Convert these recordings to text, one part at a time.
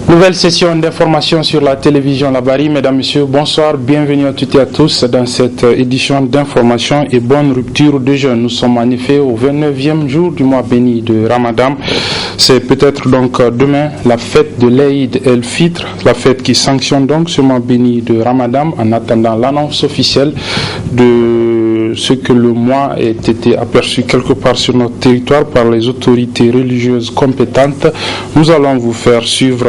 Nouvelle session d'information sur la télévision Labari. Mesdames, Messieurs, bonsoir, bienvenue à toutes et à tous dans cette édition d'information et bonne rupture de jeûne. Nous sommes en effet au 29e jour du mois béni de Ramadan. C'est peut-être donc demain la fête de l'Aïd el-Fitr, la fête qui sanctionne donc ce mois béni de Ramadan en attendant l'annonce officielle de ce que le mois ait été aperçu quelque part sur notre territoire par les autorités religieuses compétentes. Nous allons vous faire suivre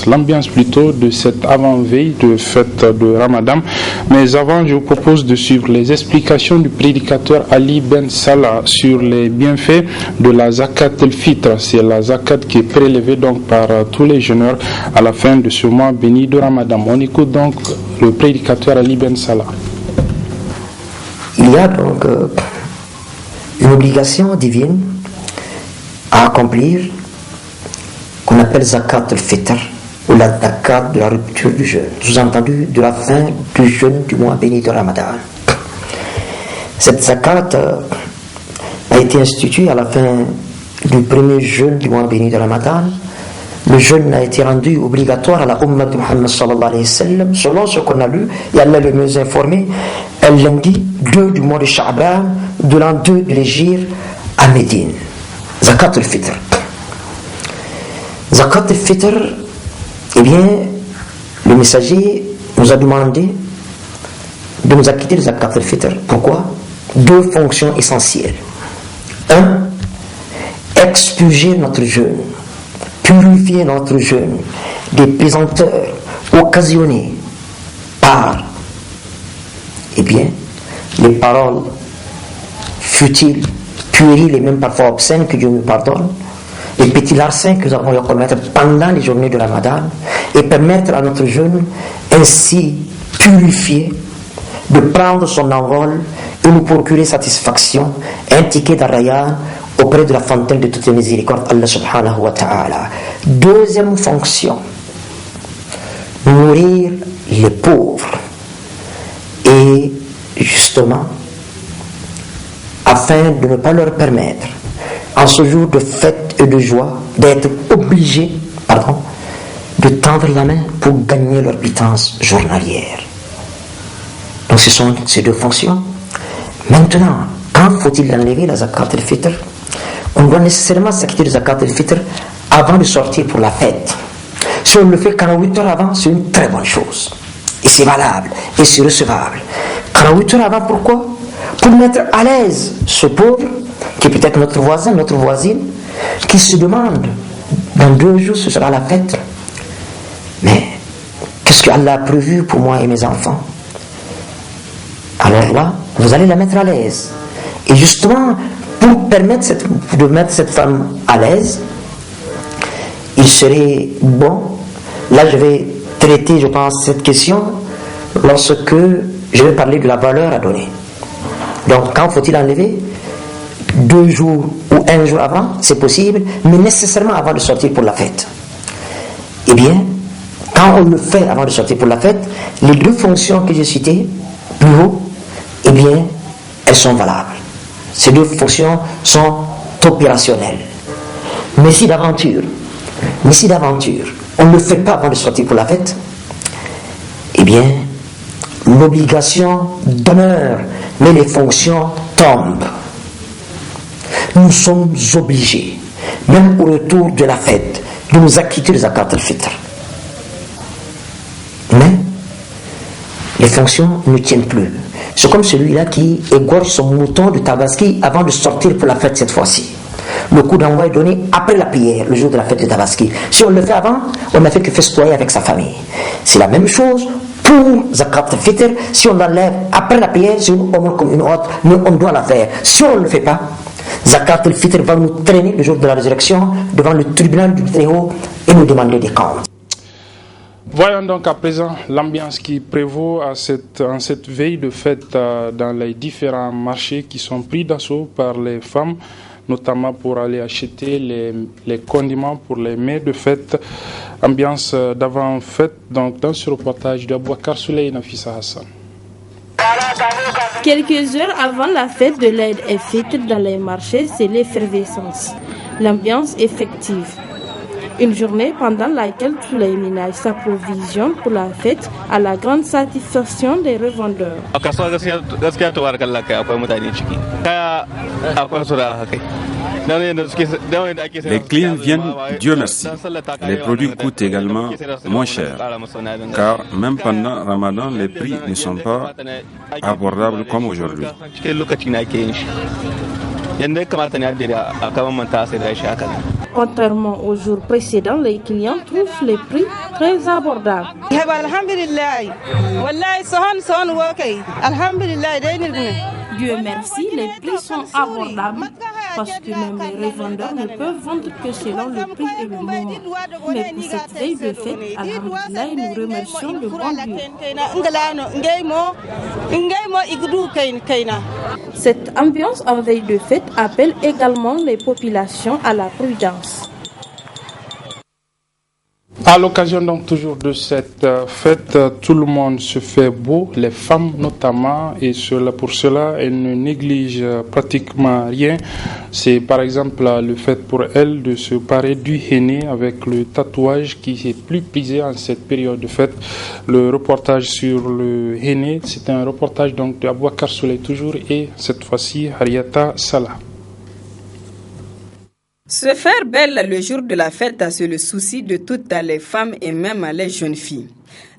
l'ambiance plutôt de cette avant-veille de fête de Ramadan. Mais avant, je vous propose de suivre les explications du prédicateur Ali Ben Salah sur les bienfaits de la Zakat el-Fitr. C'est la Zakat qui est prélevée donc par tous les jeûneurs à la fin de ce mois béni de Ramadan. On écoute donc le prédicateur Ali Ben Salah. Il y a donc une obligation divine à accomplir qu'on appelle Zakat al-Fitr ou la Zakat de la rupture du jeûne, sous-entendu de la fin du jeûne du mois béni de Ramadan. Cette Zakat a été instituée à la fin du premier jeûne du mois béni de Ramadan. Le jeûne a été rendu obligatoire à la Ummah de Muhammad sallallahu alayhi wa sallam, selon ce qu'on a lu, et Allah le mieux informé, le lundi 2 du mois de Sha'ban, de l'an 2 de l'Hégire à Médine. Zakat al-Fitr. Zakat al-Fitr, eh bien, le messager nous a demandé de nous acquitter de Zakat al-Fitr. Pourquoi? Deux fonctions essentielles. Un, expurger notre jeûne, purifier notre jeûne des pesanteurs occasionnées par, eh bien, les paroles futiles, puériles et même parfois obscènes, que Dieu nous pardonne, les petits larcins que nous avons à commettre pendant les journées de Ramadan, et permettre à notre jeûne ainsi purifié de prendre son envol et nous procurer satisfaction, un ticket d'Arrayan auprès de la fontaine de toutes les miséricordes, Allah subhanahu wa ta'ala. Deuxième fonction, nourrir les pauvres. Et justement, afin de ne pas leur permettre, en ce jour de fête et de joie, d'être obligés, de tendre la main pour gagner leur pitance journalière. Donc ce sont ces deux fonctions. Maintenant, quand faut-il enlever la Zakat al-Fitr? On doit nécessairement s'acquitter de Zakat al-Fitr avant de sortir pour la fête. Si on le fait 48 heures avant, c'est une très bonne chose. Et c'est valable, et c'est recevable. 48 heures avant, pourquoi? Pour mettre à l'aise ce pauvre, qui est peut-être notre voisin, notre voisine, qui se demande, dans 2 jours ce sera la fête. Mais, qu'est-ce qu'Allah a prévu pour moi et mes enfants? Alors là, vous allez la mettre à l'aise. Et justement, pour permettre de mettre cette femme à l'aise, il serait bon, là je vais traiter, je pense, cette question lorsque je vais parler de la valeur à donner. Donc, quand faut-il enlever? 2 jours ou 1 jour avant, c'est possible, mais nécessairement avant de sortir pour la fête. Eh bien, quand on le fait avant de sortir pour la fête, les 2 fonctions que j'ai citées plus haut, eh bien, elles sont valables. Ces 2 fonctions sont opérationnelles. Mais si d'aventure, on ne le fait pas avant de sortir pour la fête, eh bien, l'obligation demeure, mais les fonctions tombent. Nous sommes obligés, même au retour de la fête, de nous acquitter de Zakat al-Fitr. Mais les fonctions ne tiennent plus. C'est comme celui-là qui égorge son mouton de Tabaski avant de sortir pour la fête cette fois-ci. Le coup d'envoi est donné après la prière, le jour de la fête de Tabaski. Si on le fait avant, on n'a fait que festoyer avec sa famille. C'est la même chose pour Zakat al-Fitr. Si on l'enlève après la prière, c'est une ombre comme une autre, mais on doit la faire. Si on ne le fait pas, Zakat al-Fitr va nous traîner le jour de la résurrection devant le tribunal du Très-Haut et nous demander des comptes. Voyons donc à présent l'ambiance qui prévaut en cette veille de fête dans les différents marchés qui sont pris d'assaut par les femmes, notamment pour aller acheter les condiments pour les mets de fête. Ambiance d'avant-fête, donc dans ce reportage d'Abouakar Souley et Nafissa Hassan. Quelques heures avant la fête de l'Aïd el-Fitr dans les marchés, c'est l'effervescence. L'ambiance effective. Une journée pendant laquelle tous les ménages s'approvisionnent pour la fête à la grande satisfaction des revendeurs. Les clients viennent, Dieu merci. Les produits coûtent également moins cher, car même pendant Ramadan, les prix ne sont pas abordables comme aujourd'hui. Contrairement aux jours précédents, les clients trouvent les prix très abordables. Dieu merci, les prix sont abordables parce que même les revendeurs ne peuvent vendre que selon le prix et le moment. Mais pour cette veille de fête, alhamdoulilah, nous remercions le bon Dieu. Cette ambiance en veille de fête appelle également les populations à la prudence. À l'occasion donc toujours de cette fête, tout le monde se fait beau, les femmes notamment, et pour cela elles ne négligent pratiquement rien. C'est par exemple le fait pour elles de se parer du henné avec le tatouage qui est plus prisé en cette période de fête. Le reportage sur le henné, c'est un reportage donc de Abouakar Souley toujours et cette fois-ci Harriata Salah. Se faire belle le jour de la fête, c'est le souci de toutes les femmes et même les jeunes filles.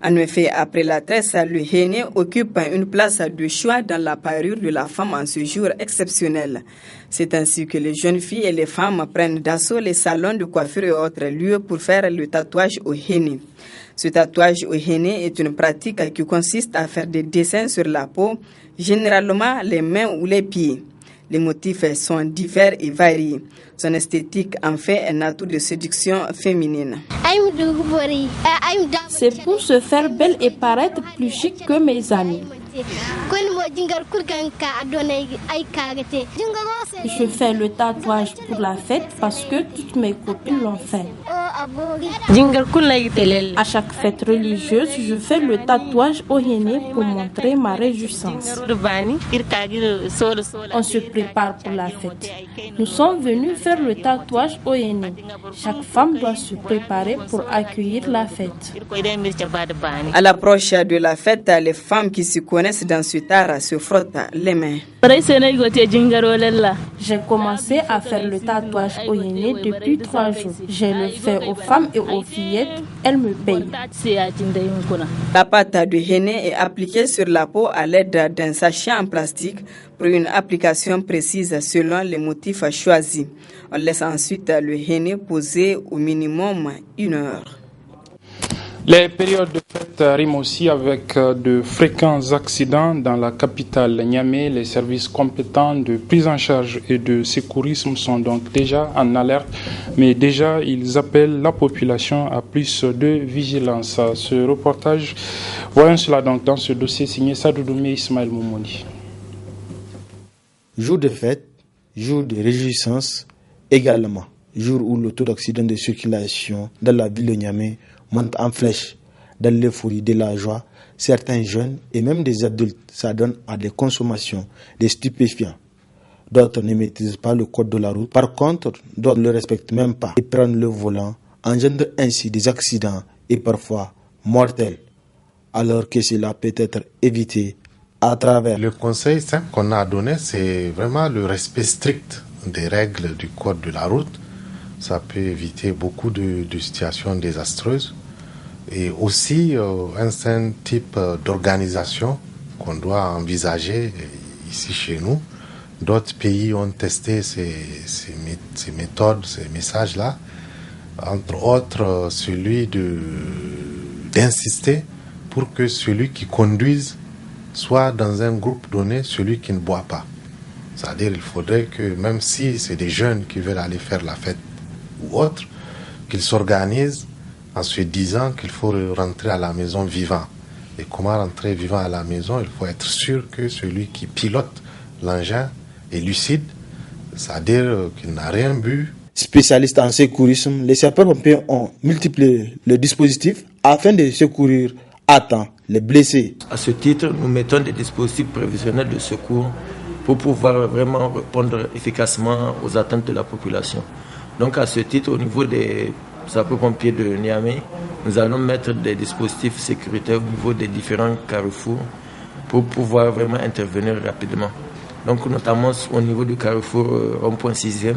En effet, après la tresse, le henné occupe une place de choix dans la parure de la femme en ce jour exceptionnel. C'est ainsi que les jeunes filles et les femmes prennent d'assaut les salons de coiffure et autres lieux pour faire le tatouage au henné. Ce tatouage au henné est une pratique qui consiste à faire des dessins sur la peau, généralement les mains ou les pieds. Les motifs sont divers et variés. Son esthétique en fait un atout de séduction féminine. C'est pour se faire belle et paraître plus chic que mes amis. Je fais le tatouage pour la fête parce que toutes mes copines l'ont fait. À chaque fête religieuse, je fais le tatouage au henné pour montrer ma réjouissance. On se prépare pour la fête. Nous sommes venus faire le tatouage au henné. Chaque femme doit se préparer pour accueillir la fête. À l'approche de la fête, les femmes qui se connaissent dans ce art se frottent les mains. J'ai commencé à faire le tatouage au henné depuis 3 jours. Je le fais aux femmes et aux fillettes. Elles me payent. La pâte de henné est appliquée sur la peau à l'aide d'un sachet en plastique pour une application précise selon les motifs choisis. On laisse ensuite le henné poser au minimum 1 heure. Les périodes de fête riment aussi avec de fréquents accidents dans la capitale Niamey. Les services compétents de prise en charge et de secourisme sont donc déjà en alerte, mais déjà ils appellent la population à plus de vigilance. Ce reportage, voyons cela donc dans ce dossier signé Sadou Doumé Ismaël Moumouni. Jour de fête, jour de réjouissance également, jour où le taux d'accident de circulation dans la ville de Niamey monte en flèche. Dans l'euphorie de la joie, certains jeunes et même des adultes s'adonnent à des consommations de stupéfiants. D'autres ne maîtrisent pas le code de la route. Par contre, d'autres ne le respectent même pas et prennent le volant, engendrent ainsi des accidents et parfois mortels, alors que cela peut être évité à travers. Le conseil simple qu'on a donné, c'est vraiment le respect strict des règles du code de la route. Ça peut éviter beaucoup de situations désastreuses. Et aussi un certain type d'organisation qu'on doit envisager ici chez nous. D'autres pays ont testé ces méthodes, ces messages-là. Entre autres, celui d'insister pour que celui qui conduise soit dans un groupe donné, celui qui ne boit pas. C'est-à-dire qu'il faudrait que même si c'est des jeunes qui veulent aller faire la fête ou autre, qu'ils s'organisent en se disant qu'il faut rentrer à la maison vivant. Et comment rentrer vivant à la maison? Il faut être sûr que celui qui pilote l'engin est lucide, c'est-à-dire qu'il n'a rien bu. Spécialistes en secourisme, les sapeurs-pompiers ont multiplié le dispositif afin de secourir à temps les blessés. À ce titre, nous mettons des dispositifs prévisionnels de secours pour pouvoir vraiment répondre efficacement aux attentes de la population. Donc à ce titre, au niveau des sapeurs-pompiers de Niamey, nous allons mettre des dispositifs sécuritaires au niveau des différents carrefours pour pouvoir vraiment intervenir rapidement. Donc notamment au niveau du carrefour rond-point 6e,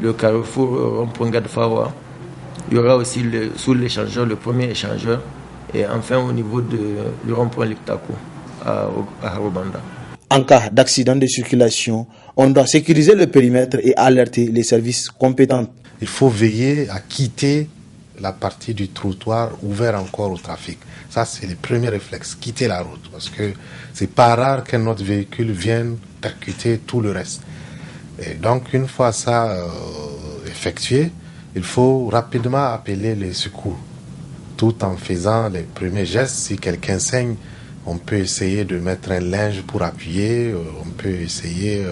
le carrefour rond-point Gadfawa, il y aura aussi sous l'échangeur, le premier échangeur, et enfin au niveau du rond-point Liptako à Harobanda. En cas d'accident de circulation, on doit sécuriser le périmètre et alerter les services compétents. Il faut veiller à quitter la partie du trottoir ouvert encore au trafic. Ça, c'est le premier réflexe, quitter la route, parce que c'est pas rare qu'un autre véhicule vienne percuter tout le reste. Et donc, une fois ça effectué, il faut rapidement appeler les secours, tout en faisant les premiers gestes. Si quelqu'un saigne, on peut essayer de mettre un linge pour appuyer, on peut essayer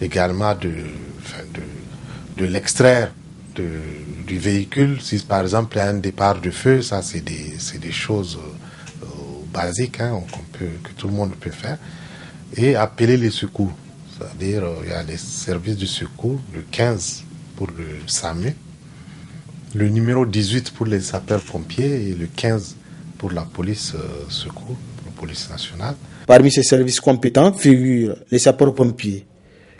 également de l'extraire du véhicule. Si par exemple il y a un départ de feu, ça c'est des choses basiques que tout le monde peut faire. Et appeler les secours, c'est-à-dire il y a les services de secours, le 15 pour le SAMU, le numéro 18 pour les sapeurs-pompiers et le 15 pour la police secours, la police nationale. Parmi ces services compétents figurent les sapeurs-pompiers,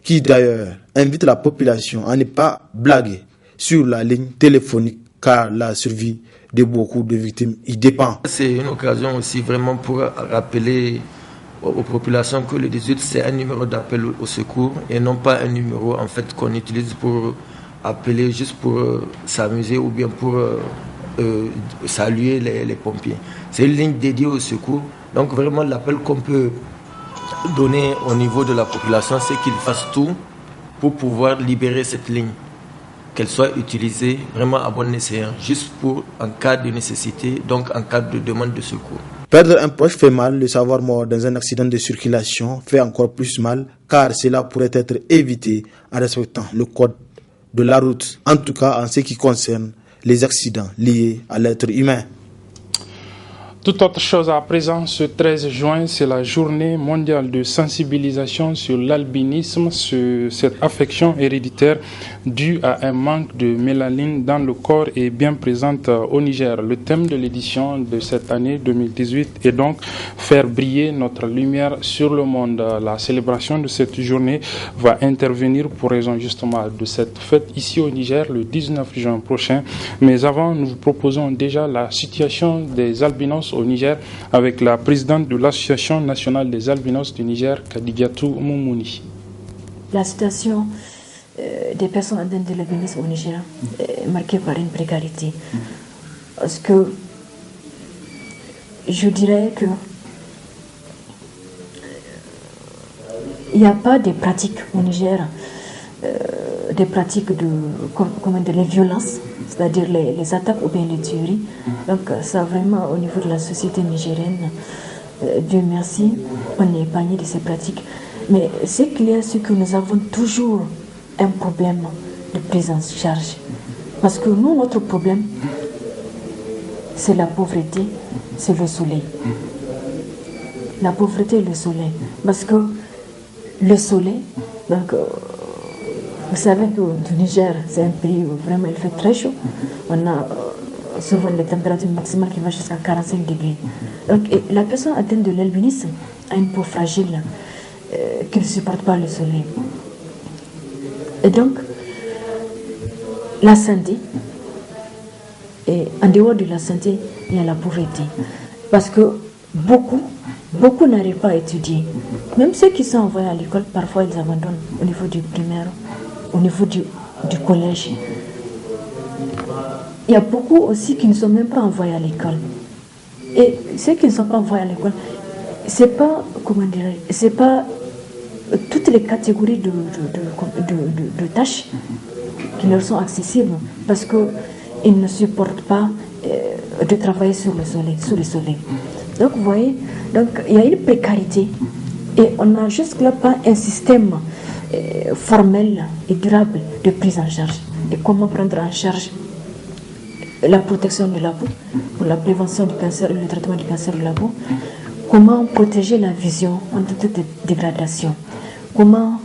qui d'ailleurs invitent la population à ne pas blaguer sur la ligne téléphonique car la survie de beaucoup de victimes y dépend. C'est une occasion aussi vraiment pour rappeler aux populations que le 18 c'est un numéro d'appel au secours et non pas un numéro en fait qu'on utilise pour appeler juste pour s'amuser ou bien pour saluer les pompiers. C'est une ligne dédiée au secours. Donc vraiment l'appel qu'on peut donner au niveau de la population, c'est qu'ils fassent tout pour pouvoir libérer cette ligne, qu'elle soit utilisée vraiment à bon escient, juste pour en cas de nécessité, donc en cas de demande de secours. Perdre un proche fait mal, le savoir mort dans un accident de circulation fait encore plus mal, car cela pourrait être évité en respectant le code de la route, en tout cas en ce qui concerne les accidents liés à l'être humain. Toute autre chose à présent, ce 13 juin, c'est la journée mondiale de sensibilisation sur l'albinisme, cette affection héréditaire due à un manque de mélanine dans le corps est bien présente au Niger. Le thème de l'édition de cette année 2018 est donc faire briller notre lumière sur le monde. La célébration de cette journée va intervenir pour raison justement de cette fête ici au Niger le 19 juin prochain. Mais avant, nous vous proposons déjà la situation des albinos au Niger avec la présidente de l'Association nationale des albinos du Niger, Kadigatou Moumouni. La situation des personnes atteintes de l'albinisme au Niger est marquée par une précarité. Parce que je dirais que il n'y a pas de pratiques au Niger, des pratiques de les violences, c'est-à-dire les attaques ou bien les tueries. Donc ça vraiment au niveau de la société nigérienne, Dieu merci, on est épargné de ces pratiques. Mais ce qu'il y a, c'est que nous avons toujours un problème de prise en charge. Parce que nous, notre problème, c'est la pauvreté, c'est le soleil. La pauvreté et le soleil. Parce que le soleil, donc vous savez que le Niger, c'est un pays où vraiment il fait très chaud. On a souvent les températures maximales qui vont jusqu'à 45 degrés. Donc la personne atteinte de l'albinisme a une peau fragile qui ne supporte pas le soleil. Et donc, la santé, et en dehors de la santé, il y a la pauvreté. Parce que beaucoup n'arrivent pas à étudier. Même ceux qui sont envoyés à l'école, parfois ils abandonnent au niveau du primaire, au niveau du collège. Il y a beaucoup aussi qui ne sont même pas envoyés à l'école. Et ceux qui ne sont pas envoyés à l'école, c'est pas, c'est pas toutes les catégories de tâches qui leur sont accessibles parce qu'ils ne supportent pas de travailler sous le soleil. Donc vous voyez, il y a une précarité et on n'a jusque-là pas un système formel et durable de prise en charge. Et comment prendre en charge la protection de la peau pour la prévention du cancer et le traitement du cancer de la peau. Comment protéger la vision en toute dégradation. Comment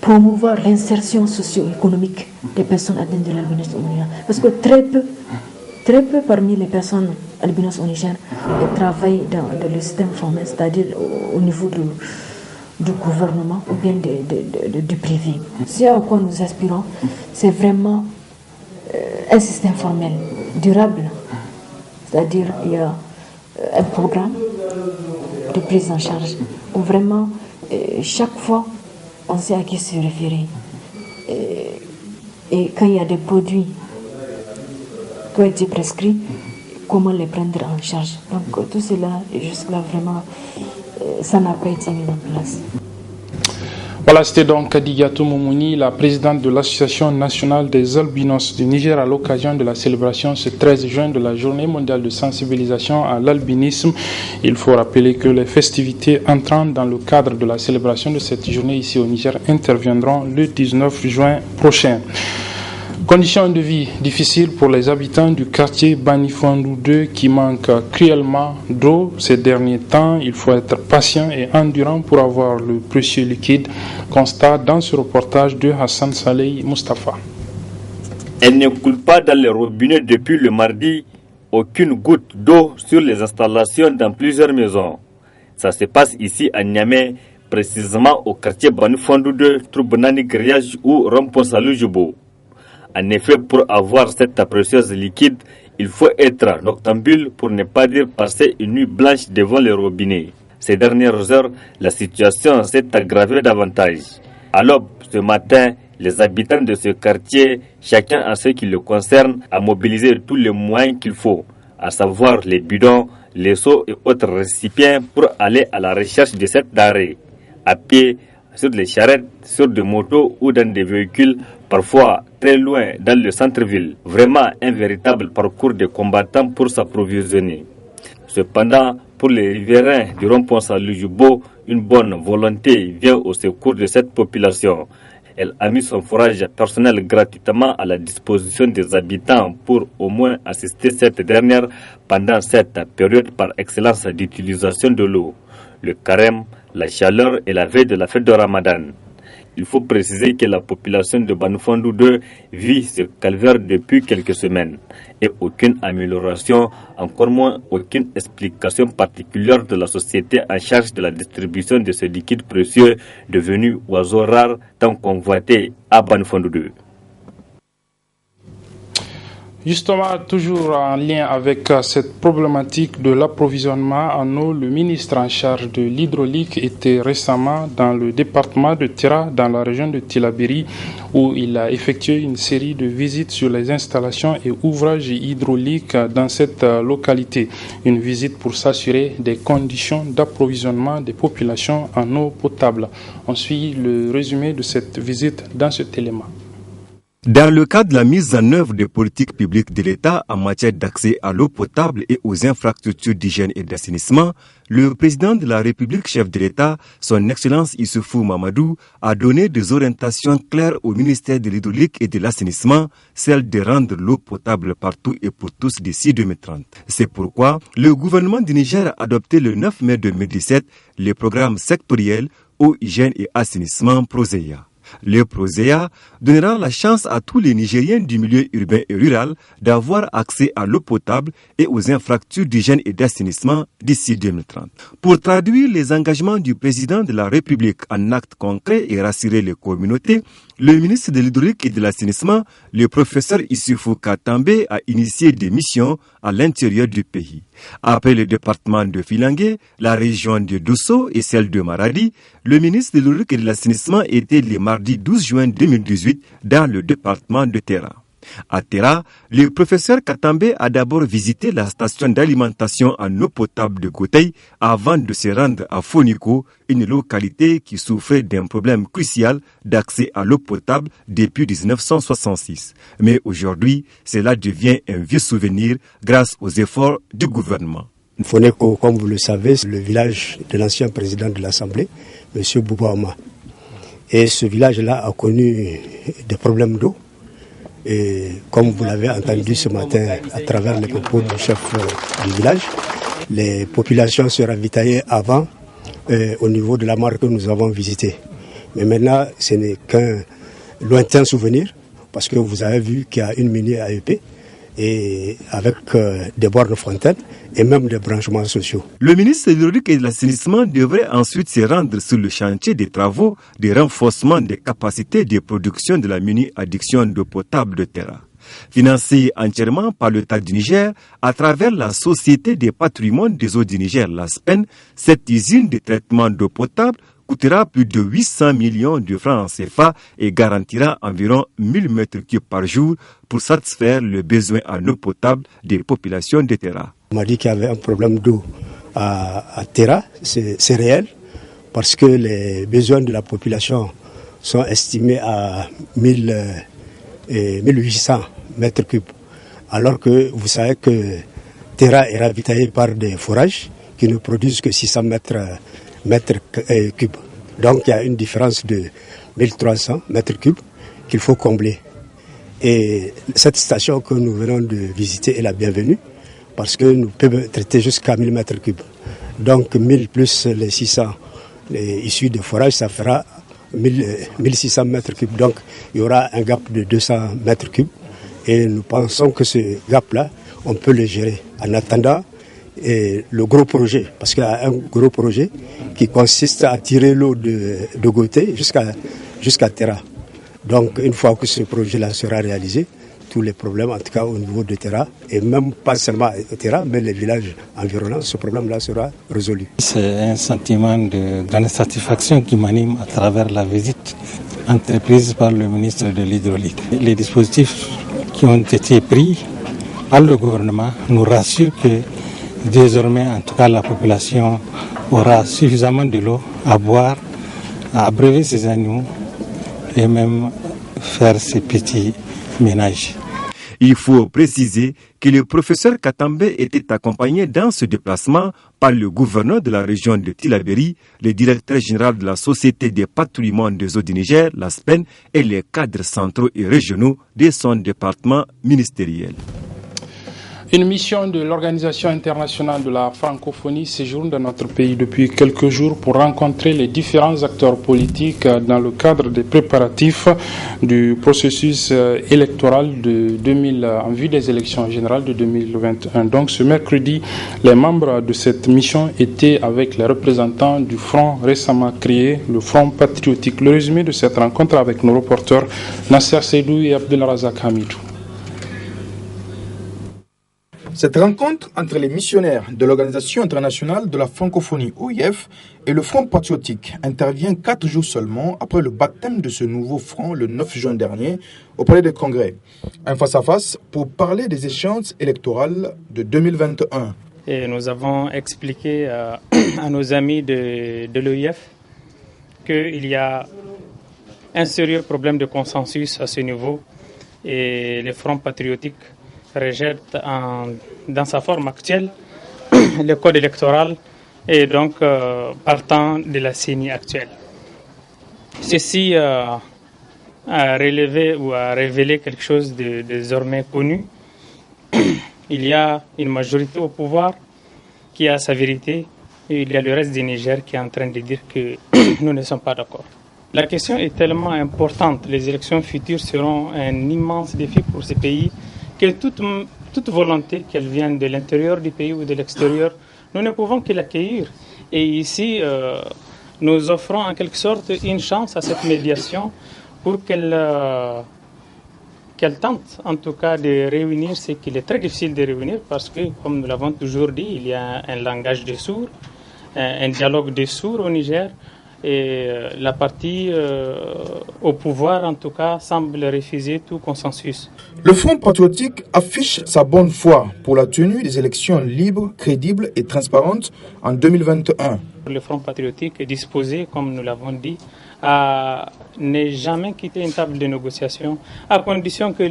promouvoir l'insertion socio-économique des personnes atteintes de l'albinisme au Niger. Parce que très peu parmi les personnes albinos au Niger travaillent dans le système formel, c'est-à-dire au niveau du gouvernement ou bien du privé. Ce à quoi nous aspirons, c'est vraiment un système formel durable. C'est-à-dire il y a un programme de prise en charge où vraiment chaque fois on sait à qui se référer. Et quand il y a des produits qui ont été prescrits, comment les prendre en charge. Donc tout cela, jusque-là, vraiment, ça n'a pas été mis en place. Voilà, c'était donc Kadigatou Moumouni, la présidente de l'Association nationale des albinos du Niger à l'occasion de la célébration ce 13 juin de la journée mondiale de sensibilisation à l'albinisme. Il faut rappeler que les festivités entrant dans le cadre de la célébration de cette journée ici au Niger interviendront le 19 juin prochain. Conditions de vie difficiles pour les habitants du quartier Banifondou 2 qui manquent cruellement d'eau ces derniers temps. Il faut être patient et endurant pour avoir le précieux liquide. Constat dans ce reportage de Hassan Saleh Mustafa. Elle ne coule pas dans les robinets depuis le mardi. Aucune goutte d'eau sur les installations dans plusieurs maisons. Ça se passe ici à Niamey, précisément au quartier Banifondou 2, Troubnani Grillage ou Rond-Point Jubo. En effet, pour avoir cette précieuse liquide, il faut être noctambule pour ne pas dire passer une nuit blanche devant les robinets. Ces dernières heures, la situation s'est aggravée davantage. À l'aube, ce matin, les habitants de ce quartier, chacun en ce qui le concerne, a mobilisé tous les moyens qu'il faut, à savoir les bidons, les seaux et autres récipients pour aller à la recherche de cette denrée. À pied, sur les charrettes, sur des motos ou dans des véhicules, parfois très loin dans le centre-ville. Vraiment un véritable parcours de combattants pour s'approvisionner. Cependant, pour les riverains du rond-point Salou-Jubo, une bonne volonté vient au secours de cette population. Elle a mis son forage personnel gratuitement à la disposition des habitants pour au moins assister cette dernière pendant cette période par excellence d'utilisation de l'eau, le carême, la chaleur et la veille de la fête de Ramadan. Il faut préciser que la population de Banifondou 2 vit ce calvaire depuis quelques semaines et aucune amélioration, encore moins aucune explication particulière de la société en charge de la distribution de ce liquide précieux devenu oiseau rare tant convoité à Banifondou 2. Justement, toujours en lien avec cette problématique de l'approvisionnement en eau, le ministre en charge de l'hydraulique était récemment dans le département de Tera, dans la région de Tillabéri, où il a effectué une série de visites sur les installations et ouvrages hydrauliques dans cette localité. Une visite pour s'assurer des conditions d'approvisionnement des populations en eau potable. On suit le résumé de cette visite dans cet élément. Dans le cadre de la mise en œuvre des politiques publiques de l'État en matière d'accès à l'eau potable et aux infrastructures d'hygiène et d'assainissement, le président de la République, chef de l'État, son Excellence Issoufou Mamadou, a donné des orientations claires au ministère de l'Hydraulique et de l'Assainissement, celle de rendre l'eau potable partout et pour tous d'ici 2030. C'est pourquoi le gouvernement du Niger a adopté le 9 mai 2017 le programme sectoriel Eau, Hygiène et Assainissement Proséa. Le Proséa donnera la chance à tous les Nigériens du milieu urbain et rural d'avoir accès à l'eau potable et aux infrastructures d'hygiène et d'assainissement d'ici 2030. Pour traduire les engagements du président de la République en actes concrets et rassurer les communautés, le ministre de l'Hydraulique et de l'Assainissement, le professeur Issoufou Katambe, a initié des missions à l'intérieur du pays. Après le département de Filangué, la région de Dosso et celle de Maradi, le ministre de l'Hydraulique et de l'Assainissement était le mardi 12 juin 2018 dans le département de Tera. À Tera, le professeur Katambe a d'abord visité la station d'alimentation en eau potable de Gotei avant de se rendre à Foniko, une localité qui souffrait d'un problème crucial d'accès à l'eau potable depuis 1966. Mais aujourd'hui, cela devient un vieux souvenir grâce aux efforts du gouvernement. Foniko, comme vous le savez, c'est le village de l'ancien président de l'Assemblée, M. Boubouama. Et ce village-là a connu des problèmes d'eau. Et comme vous l'avez entendu ce matin à travers les propos du chef du village, les populations se ravitaillaient avant au niveau de la mare que nous avons visitée. Mais maintenant, ce n'est qu'un lointain souvenir, parce que vous avez vu qu'il y a une mini AEP, et avec des bornes fontaines et même des branchements sociaux. Le ministre de l'Hydraulique et de l'Assainissement devrait ensuite se rendre sur le chantier des travaux de renforcement des capacités de production de la mini-adduction d'eau potable de Terra. Financée entièrement par l'État du Niger à travers la Société des patrimoines des eaux du Niger, la SPEN, cette usine de traitement d'eau potable coûtera plus de 800 millions de francs CFA et garantira environ 1000 mètres cubes par jour pour satisfaire le besoin en eau potable des populations de Terra. On m'a dit qu'il y avait un problème d'eau à Terra, c'est réel, parce que les besoins de la population sont estimés à 1800 mètres cubes, alors que vous savez que Terra est ravitaillée par des forages qui ne produisent que 600 mètres cubes. Donc il y a une différence de 1300 mètres cubes qu'il faut combler. Et cette station que nous venons de visiter est la bienvenue parce que nous pouvons traiter jusqu'à 1000 mètres cubes. Donc 1000 plus les 600 issus de forage, ça fera 1600 mètres cubes. Donc il y aura un gap de 200 mètres cubes et nous pensons que ce gap-là, on peut le gérer. En attendant, et le gros projet, parce qu'il y a un gros projet qui consiste à tirer l'eau de Goté jusqu'à Terra. Donc une fois que ce projet-là sera réalisé, tous les problèmes, en tout cas au niveau de Terra, et même pas seulement Terra, mais les villages environnants, ce problème-là sera résolu. C'est un sentiment de grande satisfaction qui m'anime à travers la visite entreprise par le ministre de l'Hydraulique. Les dispositifs qui ont été pris par le gouvernement nous rassurent que désormais, en tout cas, la population aura suffisamment de l'eau à boire, à abreuver ses animaux et même faire ses petits ménages. Il faut préciser que le professeur Katambe était accompagné dans ce déplacement par le gouverneur de la région de Tillabéri, le directeur général de la Société des patrimoines des eaux du Niger, la SPEN, et les cadres centraux et régionaux de son département ministériel. Une mission de l'Organisation internationale de la francophonie séjourne dans notre pays depuis quelques jours pour rencontrer les différents acteurs politiques dans le cadre des préparatifs du processus électoral en vue des élections générales de 2021. Donc ce mercredi, les membres de cette mission étaient avec les représentants du front récemment créé, le Front patriotique. Le résumé de cette rencontre avec nos reporters Nasser Seydou et Abdelrazak Hamidou. Cette rencontre entre les missionnaires de l'Organisation internationale de la francophonie OIF et le Front patriotique intervient 4 jours seulement après le baptême de ce nouveau front le 9 juin dernier au Palais des Congrès. Un face-à-face pour parler des échéances électorales de 2021. Et nous avons expliqué à nos amis de l'OIF qu'il y a un sérieux problème de consensus à ce niveau et le Front patriotique rejette dans sa forme actuelle le code électoral et donc partant de la CENI actuelle. Ceci a relevé ou a révélé quelque chose de désormais connu. Il y a une majorité au pouvoir qui a sa vérité et il y a le reste du Niger qui est en train de dire que nous ne sommes pas d'accord. La question est tellement importante. Les élections futures seront un immense défi pour ce pays que toute volonté, qu'elle vienne de l'intérieur du pays ou de l'extérieur, nous ne pouvons que l'accueillir. Et ici, nous offrons en quelque sorte une chance à cette médiation pour qu'elle tente en tout cas de réunir ce qu'il est très difficile de réunir parce que, comme nous l'avons toujours dit, il y a un langage des sourds, un dialogue des sourds au Niger. Et la partie au pouvoir, en tout cas, semble refuser tout consensus. Le Front patriotique affiche sa bonne foi pour la tenue des élections libres, crédibles et transparentes en 2021. Le Front patriotique est disposé, comme nous l'avons dit, à ne jamais quitter une table de négociation, à condition que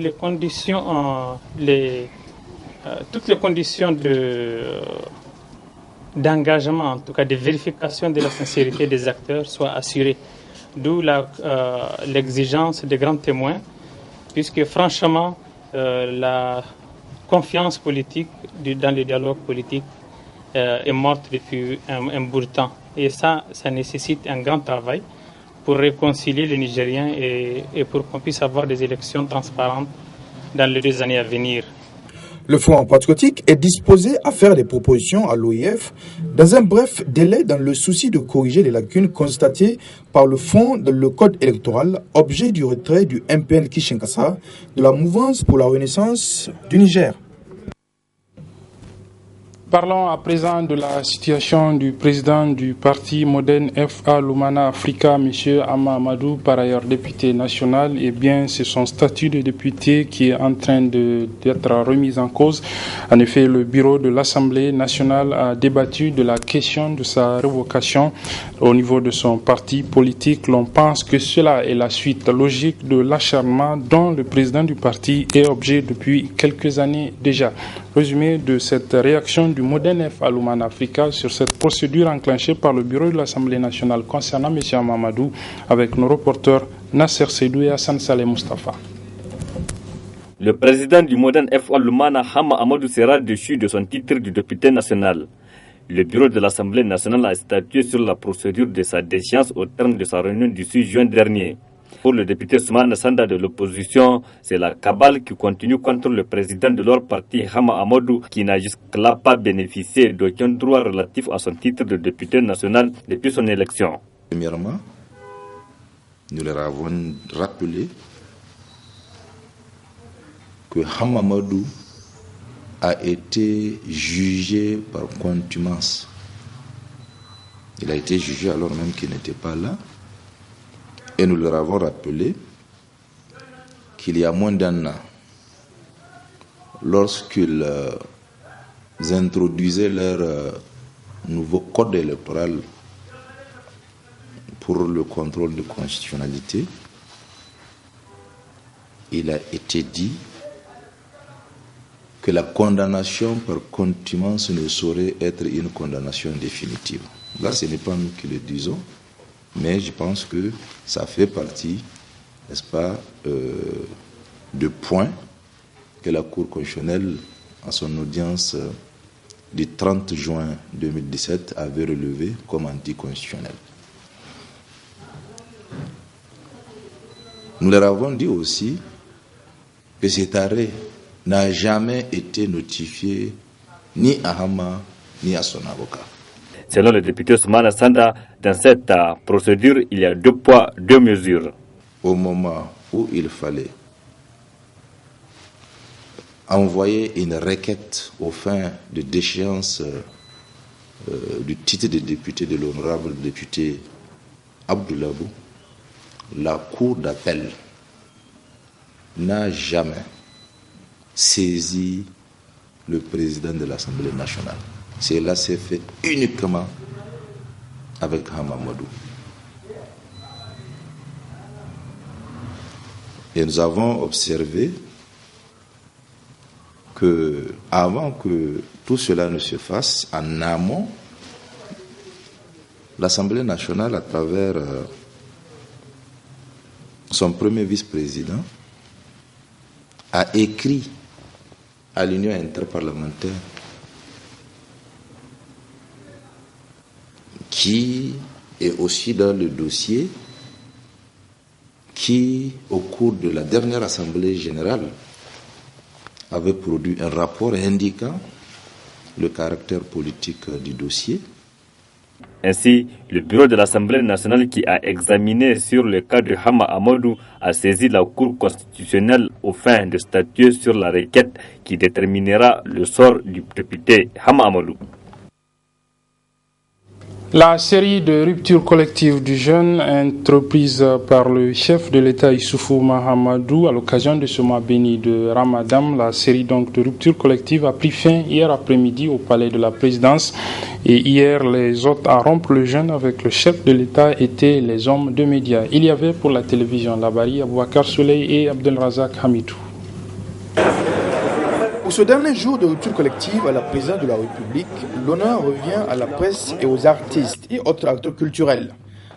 toutes les conditions d'engagement, en tout cas de vérification de la sincérité des acteurs soient assurées. D'où l'exigence des grands témoins, puisque franchement, la confiance politique dans le dialogue politique est morte depuis un bout de temps. Et ça nécessite un grand travail pour réconcilier les Nigériens et pour qu'on puisse avoir des élections transparentes dans les 2 années à venir. Le Front patriotique est disposé à faire des propositions à l'OIF dans un bref délai dans le souci de corriger les lacunes constatées par le Front dans le code électoral, objet du retrait du MPN Kishinkasa de la mouvance pour la renaissance du Niger. Parlons à présent de la situation du président du parti Modern FA Lumana Africa, M. Hama Amadou, par ailleurs député national. Eh bien, c'est son statut de député qui est en train d'être remis en cause. En effet, le bureau de l'Assemblée nationale a débattu de la question de sa révocation au niveau de son parti politique. L'on pense que cela est la suite logique de l'acharnement dont le président du parti est objet depuis quelques années déjà. Résumé de cette réaction du Modern FA Lumana Africa sur cette procédure enclenchée par le bureau de l'Assemblée nationale concernant M. Mamadou avec nos reporters Nasser Seydou et Hassan Saleh Mustafa. Le président du Modern FA Lumana, Hama Amadou, sera déchu de son titre de député national. Le bureau de l'Assemblée nationale a statué sur la procédure de sa déchéance au terme de sa réunion du 6 juin dernier. Pour le député Soumana Sanda de l'opposition, c'est la cabale qui continue contre le président de leur parti, Hama Amadou, qui n'a jusque-là pas bénéficié d'aucun droit relatif à son titre de député national depuis son élection. Premièrement, nous leur avons rappelé que Hama Amadou a été jugé par contumace. Il a été jugé alors même qu'il n'était pas là. Et nous leur avons rappelé qu'il y a moins d'un an, lorsqu'ils introduisaient leur nouveau code électoral pour le contrôle de constitutionnalité, il a été dit que la condamnation par contumace ne saurait être une condamnation définitive. Là, ce n'est pas nous qui le disons, mais je pense que ça fait partie, n'est-ce pas, de points que la Cour constitutionnelle, en son audience du 30 juin 2017, avait relevé comme anticonstitutionnel. Nous leur avons dit aussi que cet arrêt n'a jamais été notifié ni à Hama ni à son avocat. Selon le député Soumana Sanda, dans cette procédure, il y a 2 poids, 2 mesures. Au moment où il fallait envoyer une requête aux fins de déchéance du titre de député de l'honorable député Abdoulabou, la Cour d'appel n'a jamais saisi le président de l'Assemblée nationale. Cela s'est fait uniquement avec Hama Amadou. Et nous avons observé que, avant que tout cela ne se fasse, en amont, l'Assemblée nationale, à travers son premier vice-président, a écrit à l'Union interparlementaire qui est aussi dans le dossier, qui, au cours de la dernière Assemblée générale, avait produit un rapport indiquant le caractère politique du dossier. Ainsi, le bureau de l'Assemblée nationale qui a examiné sur le cas de Hama Amadou a saisi la Cour constitutionnelle aux fins de statuer sur la requête qui déterminera le sort du député Hama Amadou. La série de ruptures collectives du jeune entreprise par le chef de l'État Issoufou Mahamadou à l'occasion de ce mois béni de Ramadan, la série donc de ruptures collectives a pris fin hier après-midi au palais de la présidence et hier les autres à rompre le jeûne avec le chef de l'État étaient les hommes de médias. Il y avait pour la télévision Labari, Abouakar Souley et Abdelrazak Hamidou. Pour ce dernier jour de rupture collective à la présidence de la République, l'honneur revient à la presse et aux artistes et autres acteurs culturels.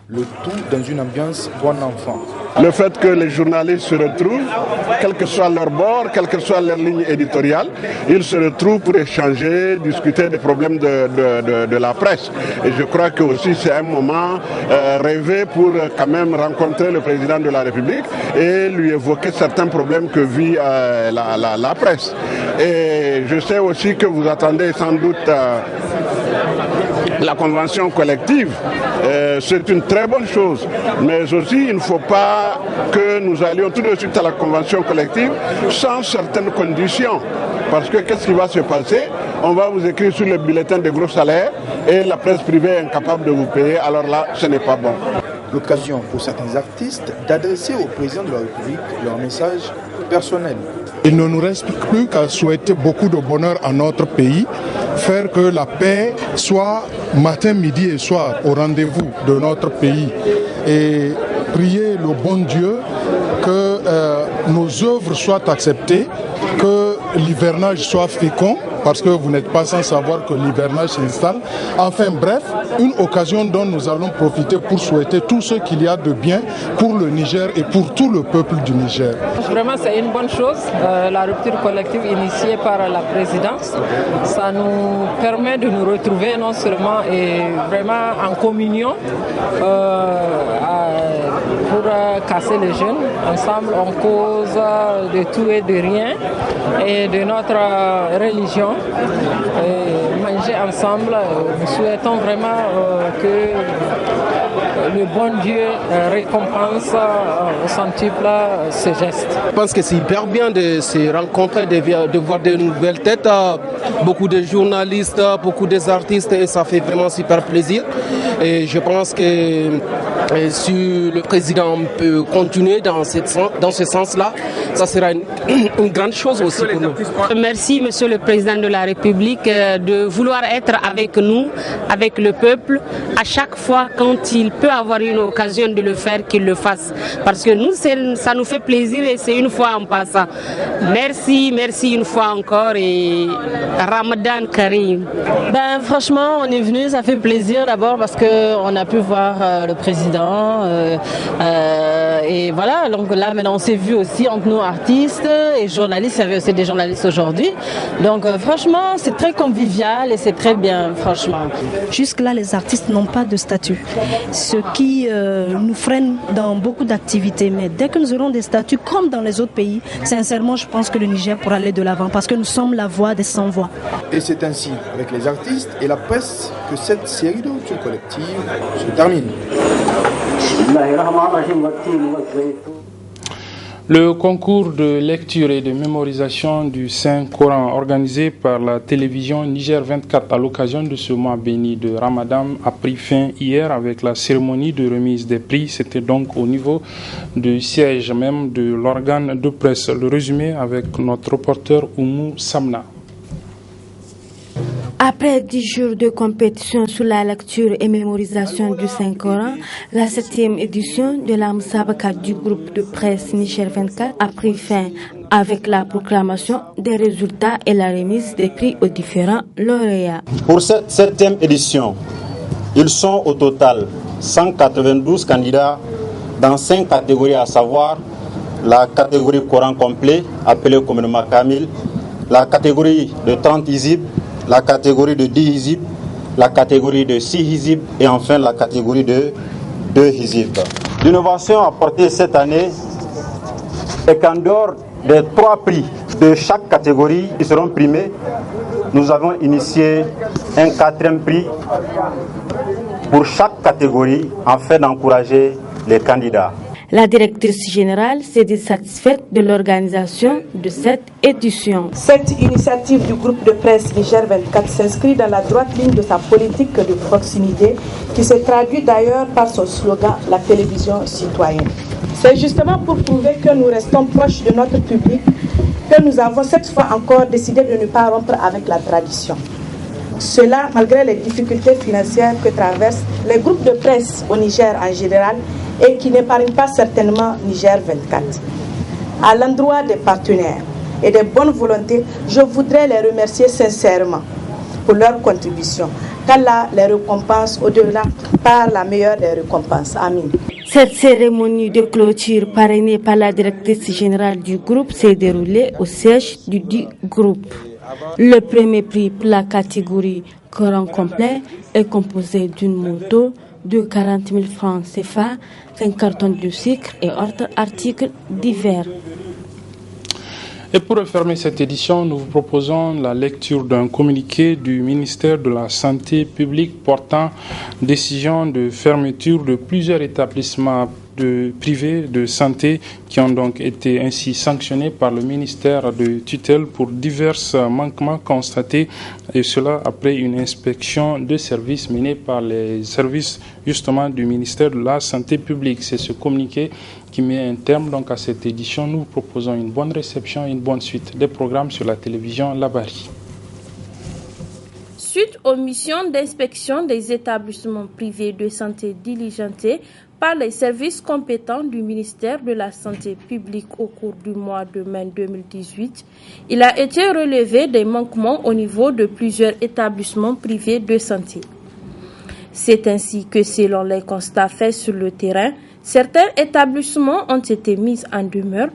le tout dans une ambiance bon enfant. Le fait que les journalistes se retrouvent, quel que soit leur bord, quelle que soit leur ligne éditoriale, ils se retrouvent pour échanger, discuter des problèmes de la presse. Et je crois que aussi c'est un moment rêvé pour quand même rencontrer le président de la République et lui évoquer certains problèmes que vit la presse. Et je sais aussi que vous attendez sans doute la convention collective. C'est une très bonne chose, mais aussi il ne faut pas que nous allions tout de suite à la convention collective sans certaines conditions. Parce que qu'est-ce qui va se passer? On va vous écrire sur le bulletin de gros salaires et la presse privée est incapable de vous payer, alors là ce n'est pas bon. L'occasion pour certains artistes d'adresser au président de la République leur message personnel. Il ne nous reste plus qu'à souhaiter beaucoup de bonheur à notre pays, faire que la paix soit matin, midi et soir au rendez-vous de notre pays et prier le bon Dieu que nos œuvres soient acceptées, que l'hivernage soit fécond, parce que vous n'êtes pas sans savoir que l'hivernage s'installe. Enfin bref, une occasion dont nous allons profiter pour souhaiter tout ce qu'il y a de bien pour le Niger et pour tout le peuple du Niger. Vraiment, c'est une bonne chose, la rupture collective initiée par la présidence. Ça nous permet de nous retrouver non seulement et vraiment en communion pour casser les jeunes. Ensemble, on cause de tout et de rien et de notre religion. Et manger ensemble, nous souhaitons vraiment que le bon Dieu récompense au centuple ce geste. Je pense que c'est hyper bien de se rencontrer, de voir de nouvelles têtes, beaucoup de journalistes, beaucoup d'artistes et ça fait vraiment super plaisir. Et je pense que si le président peut continuer dans ce sens-là, ça sera une grande chose aussi pour nous. Merci Monsieur le Président de la République de vouloir être avec nous, avec le peuple, à chaque fois quand il peut avoir une occasion de le faire, qu'il le fasse. Parce que nous, ça nous fait plaisir et c'est une fois en passant. Merci une fois encore et Ramadan Karim. Franchement, on est venu, ça fait plaisir d'abord parce qu'on a pu voir le président et voilà, donc là maintenant on s'est vu aussi entre nous artistes et journalistes, il y avait aussi des journalistes aujourd'hui. Donc franchement, c'est très convivial et c'est très bien, franchement. Jusque-là, les artistes n'ont pas de statut, ce qui nous freine dans beaucoup d'activités. Mais dès que nous aurons des statuts comme dans les autres pays, sincèrement, je pense que le Niger pourra aller de l'avant parce que nous sommes la voix des sans-voix. Et c'est ainsi, avec les artistes et la presse, que cette série de ruptures collectives se termine. Le concours de lecture et de mémorisation du Saint-Coran organisé par la télévision Niger 24 à l'occasion de ce mois béni de Ramadan a pris fin hier avec la cérémonie de remise des prix. C'était donc au niveau du siège même de l'organe de presse. Le résumé avec notre reporter Oumou Samna. Après 10 jours de compétition sur la lecture et mémorisation du Saint-Coran, la 7e édition de la Moussabaka du groupe de presse Niger 24 a pris fin avec la proclamation des résultats et la remise des prix aux différents lauréats. Pour cette 7e édition, ils sont au total 192 candidats dans 5 catégories, à savoir la catégorie Coran complet, appelée communément Kamil, la catégorie de 30 hizib, la catégorie de 10 hizib, la catégorie de 6 hizib et enfin la catégorie de 2 hizib. L'innovation apportée cette année est qu'en dehors des 3 prix de chaque catégorie qui seront primés, nous avons initié un 4e prix pour chaque catégorie afin d'encourager les candidats. La directrice générale s'est dit satisfaite de l'organisation de cette édition. Cette initiative du groupe de presse Niger 24 s'inscrit dans la droite ligne de sa politique de proximité qui se traduit d'ailleurs par son slogan « La télévision citoyenne ». C'est justement pour prouver que nous restons proches de notre public que nous avons cette fois encore décidé de ne pas rompre avec la tradition. Cela malgré les difficultés financières que traversent les groupes de presse au Niger en général et qui n'épargnent pas certainement Niger 24. À l'endroit des partenaires et des bonnes volontés, je voudrais les remercier sincèrement pour leur contribution, qu'Allah les récompense au-delà par la meilleure des récompenses. Amin. Cette cérémonie de clôture parrainée par la directrice générale du groupe s'est déroulée au siège du dit groupe. Le premier prix pour la catégorie Coran complet est composé d'une moto de 40 000 francs CFA, 5 cartons de sucre et autres articles divers. Et pour refermer cette édition, nous vous proposons la lecture d'un communiqué du ministère de la Santé publique portant décision de fermeture de plusieurs établissements privés de santé qui ont donc été ainsi sanctionnés par le ministère de tutelle pour divers manquements constatés, et cela après une inspection de services menée par les services justement du ministère de la Santé publique. C'est ce communiqué qui met un terme donc à cette édition. Nous vous proposons une bonne réception et une bonne suite des programmes sur la télévision Labari. Suite aux missions d'inspection des établissements privés de santé diligentées par les services compétents du ministère de la Santé publique au cours du mois de mai 2018, il a été relevé des manquements au niveau de plusieurs établissements privés de santé. C'est ainsi que, selon les constats faits sur le terrain, certains établissements ont été mis en demeure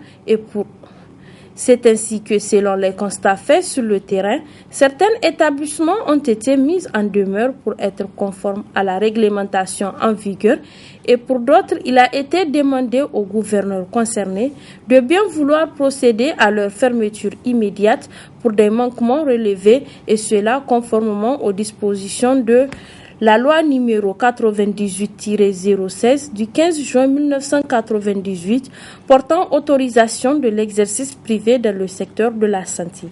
pour être conformes à la réglementation en vigueur, et pour d'autres, il a été demandé aux gouverneurs concernés de bien vouloir procéder à leur fermeture immédiate pour des manquements relevés, et cela conformément aux dispositions de la loi numéro 98-016 du 15 juin 1998 portant autorisation de l'exercice privé dans le secteur de la santé.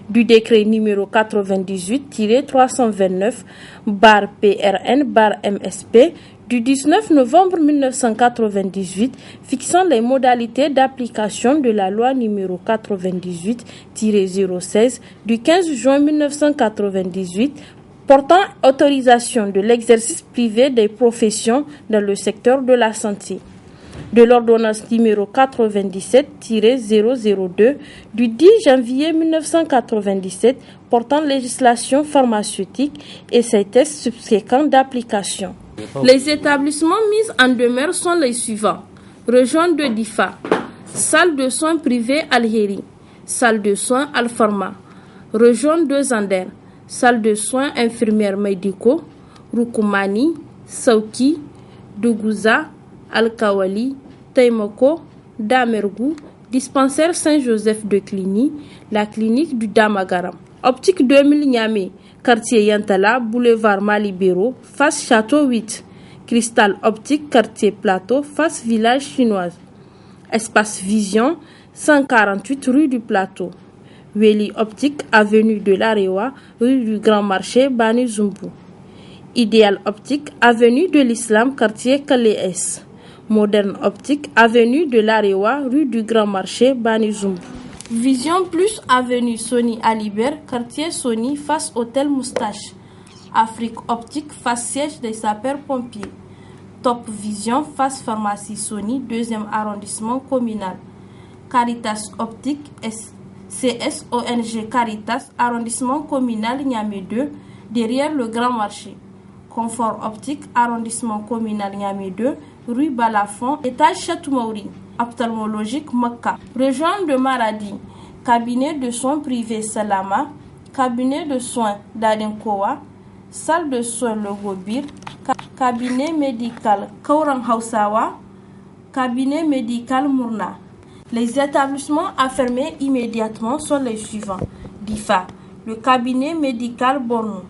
Du décret numéro 98-329-PRN-MSP du 19 novembre 1998 fixant les modalités d'application de la loi numéro 98-016 du 15 juin 1998 portant autorisation de l'exercice privé des professions dans le secteur de la santé. De l'ordonnance numéro 97-002 du 10 janvier 1997 portant législation pharmaceutique et ses tests subséquents d'application. Les établissements mis en demeure sont les suivants: région de Difa, salle de soins privée Algérie, salle de soins Al-Pharma, région de Zander, salle de soins infirmières médicaux, Rukumani, Sauki, Dougouza, Al-Kawali, Taimoko, Damergou, dispensaire Saint-Joseph de Cluny, la clinique du Damagaram. Optique 2000 Niamey, quartier Yantala, boulevard Malibéro, face Château 8. Cristal Optique, quartier Plateau, face village chinoise. Espace Vision, 148 rue du Plateau. Weli Optique, avenue de l'Arewa, rue du Grand Marché, Bani Zumbu. Idéal Optique, avenue de l'Islam, quartier Kalé-S. Moderne Optique, avenue de l'Arewa, rue du Grand Marché, Bani Zumbu. Vision Plus, avenue Sony Alibert, quartier Sony, face Hôtel Moustache. Afrique Optique, face siège des sapeurs-pompiers. Top Vision, face pharmacie Sony, 2e arrondissement communal. Caritas Optique, CSONG Caritas, arrondissement communal Niamey 2, derrière le Grand Marché. Confort Optique, arrondissement communal Niamey 2, rue Balafon, étage Chatoumaouri. Ophtalmologique Makka. Région de Maradi, cabinet de soins privé Salama, cabinet de soins d'Adenkowa, salle de soins Logobir, cabinet médical Kauran Hausawa, cabinet médical Mourna. Les établissements à fermer immédiatement sont les suivants: Difa, le cabinet médical Borno,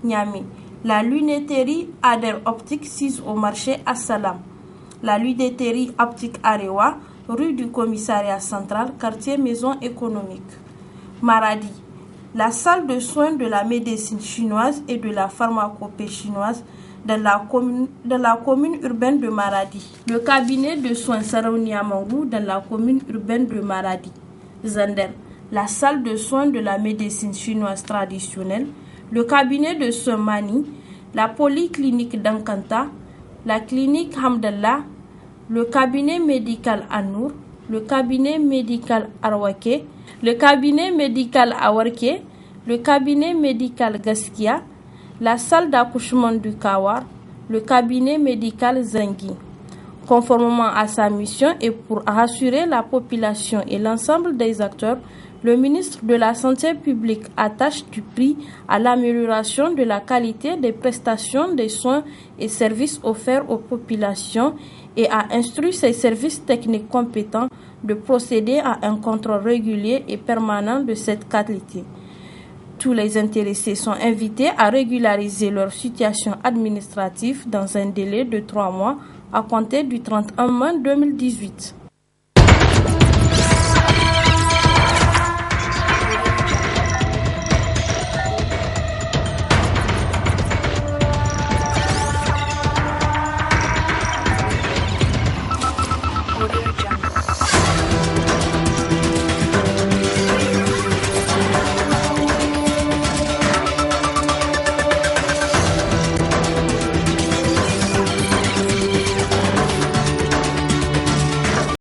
Niamey, la lunetterie Ader Optique 6 au marché Assalam, la lunetterie Optique Arewa, rue du commissariat central, quartier maison économique. Maradi, la salle de soins de la médecine chinoise et de la pharmacopée chinoise dans la commune urbaine de Maradi. Le cabinet de soins Saraounia Mangou dans la commune urbaine de Maradi. Zander, la salle de soins de la médecine chinoise traditionnelle, le cabinet de soins Mani, la polyclinique d'Ankanta, la clinique Hamdallah, le cabinet médical Anour, le cabinet médical Arwake, le cabinet médical Awarke, le cabinet médical Gaskia, la salle d'accouchement du Kawar, le cabinet médical Zengui. Conformément à sa mission et pour rassurer la population et l'ensemble des acteurs, le ministre de la Santé publique attache du prix à l'amélioration de la qualité des prestations des soins et services offerts aux populations et a instruit ses services techniques compétents de procéder à un contrôle régulier et permanent de cette qualité. Tous les intéressés sont invités à régulariser leur situation administrative dans un délai de 3 mois à compter du 31 mai 2018.